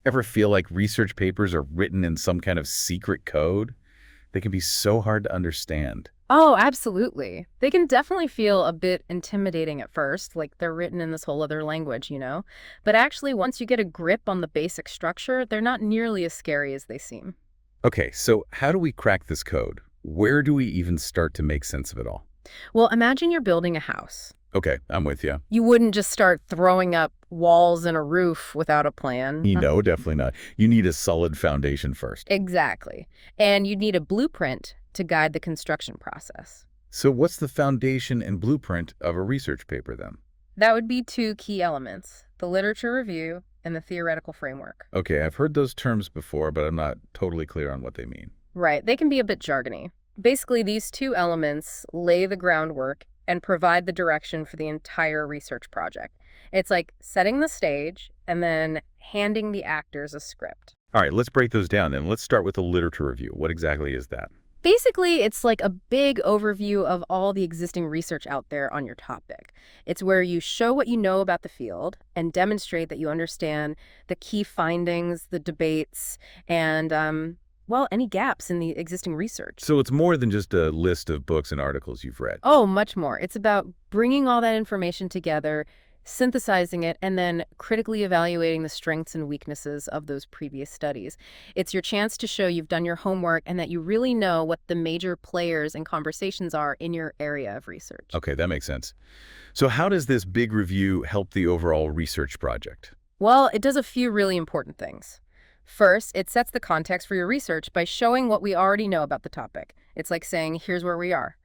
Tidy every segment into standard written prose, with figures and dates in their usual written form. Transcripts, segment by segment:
Ever feel like research papers are written in some kind of secret code? They can be so hard to understand. Oh, absolutely. They can definitely feel a bit intimidating at first, like they're written in this whole other language. But actually, once you get a grip on the basic structure, they're not nearly as scary as they seem. Okay, so how do we crack this code? Where do we even start to make sense of it all? Well, imagine you're building a house. Okay, I'm with you. You wouldn't just start throwing up walls and a roof without a plan. Definitely not. You need a solid foundation first. Exactly. And you'd need a blueprint to guide the construction process. So what's the foundation and blueprint of a research paper then? That would be two key elements, the literature review and the theoretical framework. Okay, I've heard those terms before, but I'm not totally clear on what they mean. Right, they can be a bit jargony. Basically, these two elements lay the groundwork and provide the direction for the entire research project. It's like setting the stage and then handing the actors a script. All right, let's break those down then. Let's start with the literature review. What exactly is that? Basically, it's like a big overview of all the existing research out there on your topic. It's where you show what you know about the field and demonstrate that you understand the key findings, the debates, and, well, any gaps in the existing research. So it's more than just a list of books and articles you've read. Oh, much more. It's about bringing all that information together, synthesizing it, and then critically evaluating the strengths and weaknesses of those previous studies. It's your chance to show you've done your homework and that you really know what the major players and conversations are in your area of research. Okay, that makes sense. So how does this big review help the overall research project? Well, it does a few really important things. First, it sets the context for your research by showing what we already know about the topic. It's like saying, here's where we are.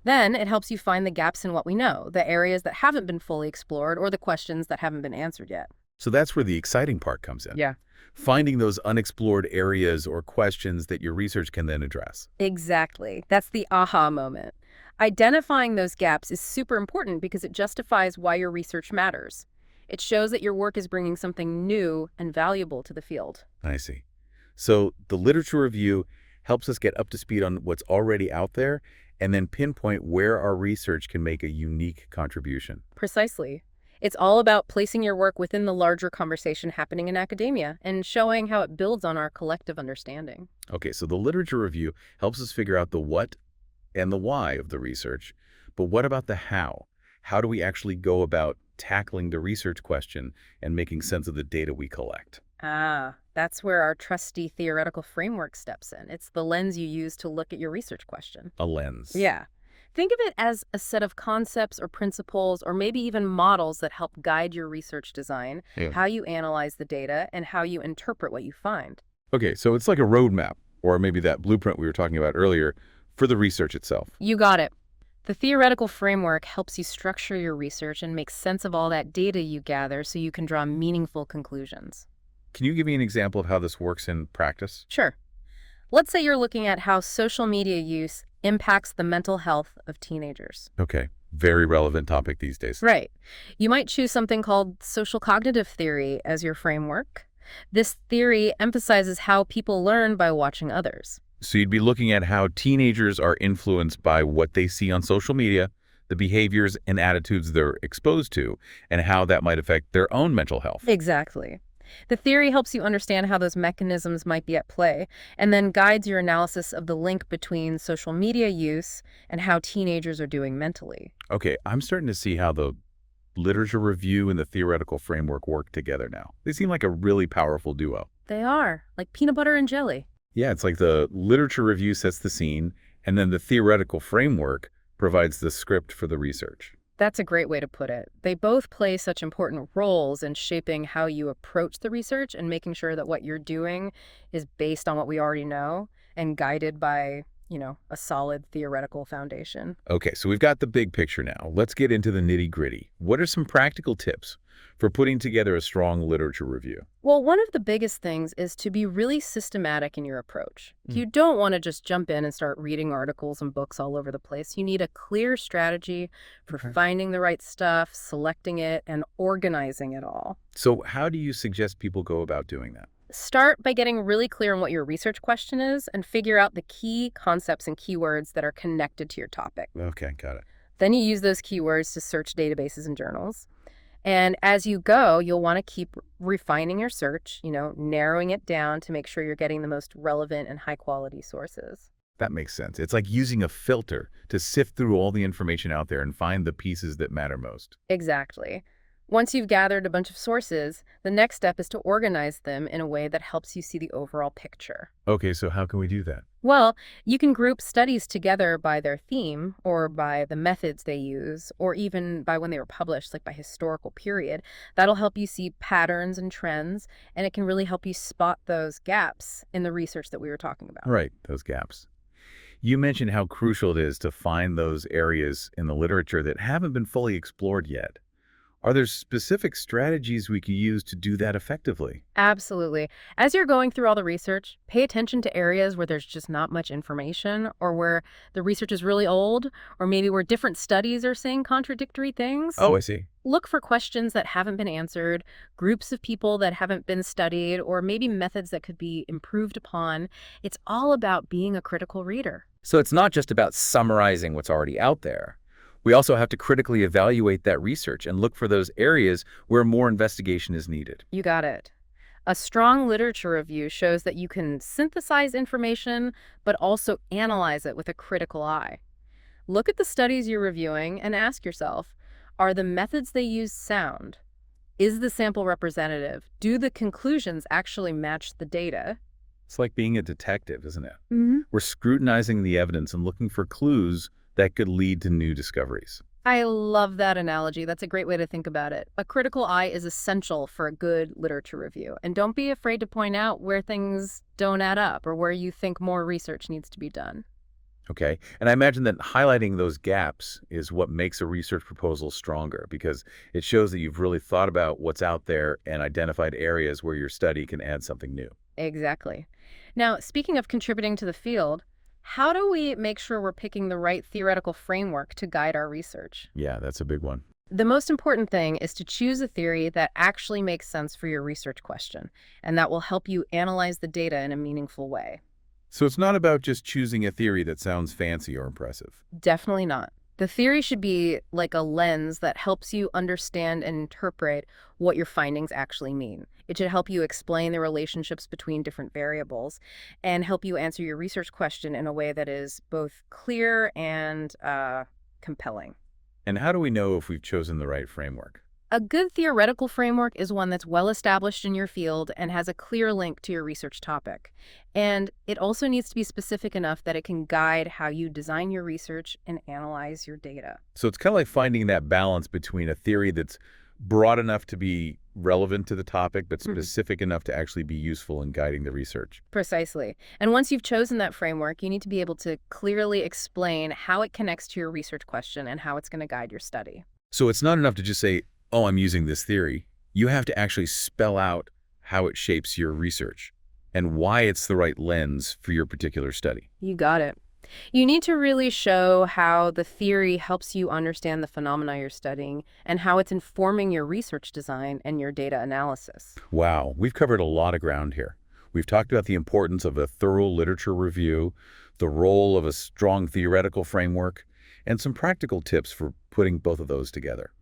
Then it helps you find the gaps in what we know, the areas that haven't been fully explored or the questions that haven't been answered yet. So that's where the exciting part comes in. Yeah. Finding those unexplored areas or questions that your research can then address. Exactly. That's the aha moment. Identifying those gaps is super important because it justifies why your research matters. It shows that your work is bringing something new and valuable to the field. I see. So the literature review helps us get up to speed on what's already out there and then pinpoint where our research can make a unique contribution. Precisely. It's all about placing your work within the larger conversation happening in academia and showing how it builds on our collective understanding. Okay, so the literature review helps us figure out the what and the why of the research. But what about the how? How do we actually go about tackling the research question and making sense of the data we collect? That's where our trusty theoretical framework steps in. It's the lens you use to look at your research question. A lens. Yeah. Think of it as a set of concepts or principles or maybe even models that help guide your research design, Yeah. how you analyze the data, and how you interpret what you find. Okay, so it's like a roadmap, or maybe that blueprint we were talking about earlier, for the research itself. You got it. The theoretical framework helps you structure your research and make sense of all that data you gather so you can draw meaningful conclusions. Can you give me an example of how this works in practice? Sure. Let's say you're looking at how social media use impacts the mental health of teenagers. Okay, very relevant topic these days. Right. You might choose something called social cognitive theory as your framework. This theory emphasizes how people learn by watching others. So you'd be looking at how teenagers are influenced by what they see on social media, the behaviors and attitudes they're exposed to, and how that might affect their own mental health. Exactly. The theory helps you understand how those mechanisms might be at play, and then guides your analysis of the link between social media use and how teenagers are doing mentally. Okay, I'm starting to see how the literature review and the theoretical framework work together now. They seem like a really powerful duo. They are, like peanut butter and jelly. Yeah, it's like the literature review sets the scene, and then the theoretical framework provides the script for the research. That's a great way to put it. They both play such important roles in shaping how you approach the research and making sure that what you're doing is based on what we already know and guided by, a solid theoretical foundation. Okay, so we've got the big picture now. Let's get into the nitty-gritty. What are some practical tips for putting together a strong literature review? Well, one of the biggest things is to be really systematic in your approach. You don't want to just jump in and start reading articles and books all over the place. You need a clear strategy for Okay. finding the right stuff, selecting it, and organizing it all. So how do you suggest people go about doing that? Start by getting really clear on what your research question is and figure out the key concepts and keywords that are connected to your topic. Okay, got it. Then you use those keywords to search databases and journals. And as you go, you'll want to keep refining your search, narrowing it down to make sure you're getting the most relevant and high quality sources. That makes sense. It's like using a filter to sift through all the information out there and find the pieces that matter most. Exactly. Once you've gathered a bunch of sources, the next step is to organize them in a way that helps you see the overall picture. Okay, so how can we do that? Well, you can group studies together by their theme or by the methods they use, or even by when they were published, like by historical period. That'll help you see patterns and trends, and it can really help you spot those gaps in the research that we were talking about. Right, those gaps. You mentioned how crucial it is to find those areas in the literature that haven't been fully explored yet. Are there specific strategies we could use to do that effectively? Absolutely. As you're going through all the research, pay attention to areas where there's just not much information, or where the research is really old, or maybe where different studies are saying contradictory things. Oh, I see. Look for questions that haven't been answered, groups of people that haven't been studied, or maybe methods that could be improved upon. It's all about being a critical reader. So it's not just about summarizing what's already out there. We also have to critically evaluate that research and look for those areas where more investigation is needed. You got it. A strong literature review shows that you can synthesize information, but also analyze it with a critical eye. Look at the studies you're reviewing and ask yourself, are the methods they use sound? Is the sample representative? Do the conclusions actually match the data? It's like being a detective, isn't it? Hmm. We're scrutinizing the evidence and looking for clues that could lead to new discoveries. I love that analogy. That's a great way to think about it. A critical eye is essential for a good literature review. And don't be afraid to point out where things don't add up or where you think more research needs to be done. Okay. And I imagine that highlighting those gaps is what makes a research proposal stronger because it shows that you've really thought about what's out there and identified areas where your study can add something new. Exactly. Now, speaking of contributing to the field, how do we make sure we're picking the right theoretical framework to guide our research? Yeah, that's a big one. The most important thing is to choose a theory that actually makes sense for your research question, and that will help you analyze the data in a meaningful way. So it's not about just choosing a theory that sounds fancy or impressive. Definitely not. The theory should be like a lens that helps you understand and interpret what your findings actually mean. It should help you explain the relationships between different variables and help you answer your research question in a way that is both clear and compelling. And how do we know if we've chosen the right framework? A good theoretical framework is one that's well established in your field and has a clear link to your research topic. And it also needs to be specific enough that it can guide how you design your research and analyze your data. So it's kind of like finding that balance between a theory that's broad enough to be relevant to the topic, but Mhm. specific enough to actually be useful in guiding the research. Precisely. And once you've chosen that framework, you need to be able to clearly explain how it connects to your research question and how it's going to guide your study. So it's not enough to just say, oh, I'm using this theory. You have to actually spell out how it shapes your research and why it's the right lens for your particular study. You got it. You need to really show how the theory helps you understand the phenomena you're studying and how it's informing your research design and your data analysis. Wow, we've covered a lot of ground here. We've talked about the importance of a thorough literature review, the role of a strong theoretical framework, and some practical tips for putting both of those together.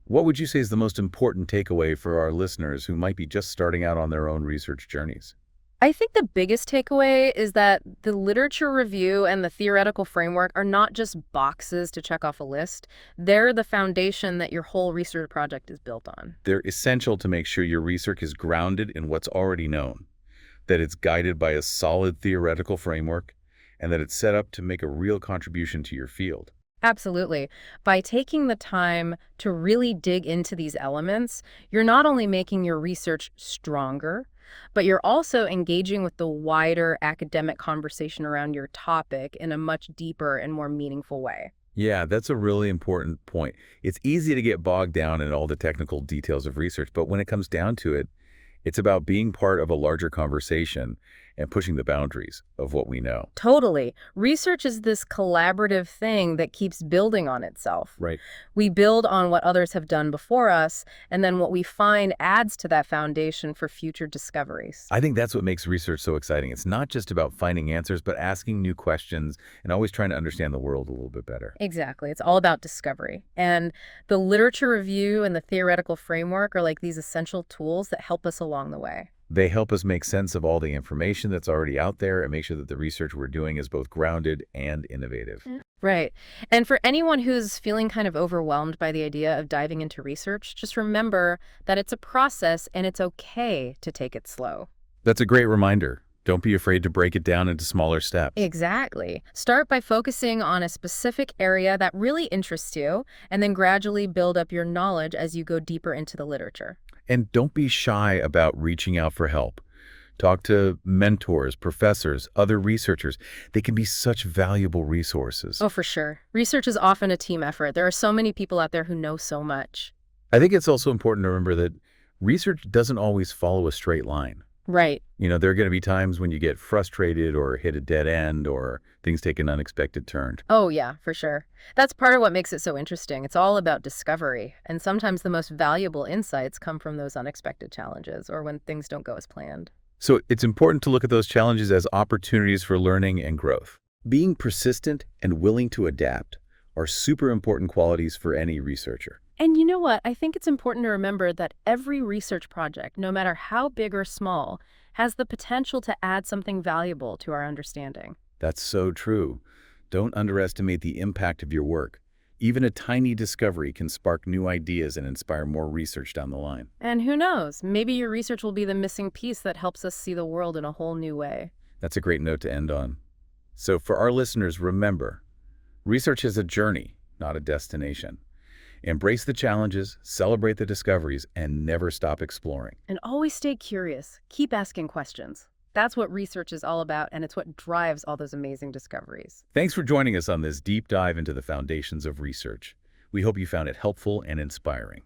What would you say is the most important takeaway for our listeners who might be just starting out on their own research journeys? I think the biggest takeaway is that the literature review and the theoretical framework are not just boxes to check off a list. They're the foundation that your whole research project is built on. They're essential to make sure your research is grounded in what's already known, that it's guided by a solid theoretical framework, and that it's set up to make a real contribution to your field. Absolutely. By taking the time to really dig into these elements, you're not only making your research stronger, but you're also engaging with the wider academic conversation around your topic in a much deeper and more meaningful way. Yeah, that's a really important point. It's easy to get bogged down in all the technical details of research, but when it comes down to it, it's about being part of a larger conversation and pushing the boundaries of what we know. Totally. Research is this collaborative thing that keeps building on itself. Right. We build on what others have done before us, and then what we find adds to that foundation for future discoveries. I think that's what makes research so exciting. It's not just about finding answers, but asking new questions and always trying to understand the world a little bit better. Exactly. It's all about discovery. And the literature review and the theoretical framework are like these essential tools that help us along the way. They help us make sense of all the information that's already out there and make sure that the research we're doing is both grounded and innovative. Right. And for anyone who's feeling kind of overwhelmed by the idea of diving into research, just remember that it's a process and it's okay to take it slow. That's a great reminder. Don't be afraid to break it down into smaller steps. Exactly. Start by focusing on a specific area that really interests you, and then gradually build up your knowledge as you go deeper into the literature. And don't be shy about reaching out for help. Talk to mentors, professors, other researchers. They can be such valuable resources. Oh, for sure. Research is often a team effort. There are so many people out there who know so much. I think it's also important to remember that research doesn't always follow a straight line. Right. There are going to be times when you get frustrated or hit a dead end or things take an unexpected turn. Oh, yeah, for sure. That's part of what makes it so interesting. It's all about discovery. And sometimes the most valuable insights come from those unexpected challenges or when things don't go as planned. So it's important to look at those challenges as opportunities for learning and growth. Being persistent and willing to adapt are super important qualities for any researcher. And you know what? I think it's important to remember that every research project, no matter how big or small, has the potential to add something valuable to our understanding. That's so true. Don't underestimate the impact of your work. Even a tiny discovery can spark new ideas and inspire more research down the line. And who knows? Maybe your research will be the missing piece that helps us see the world in a whole new way. That's a great note to end on. So for our listeners, remember, research is a journey, not a destination. Embrace the challenges, celebrate the discoveries, and never stop exploring. And always stay curious. Keep asking questions. That's what research is all about, and it's what drives all those amazing discoveries. Thanks for joining us on this deep dive into the foundations of research. We hope you found it helpful and inspiring.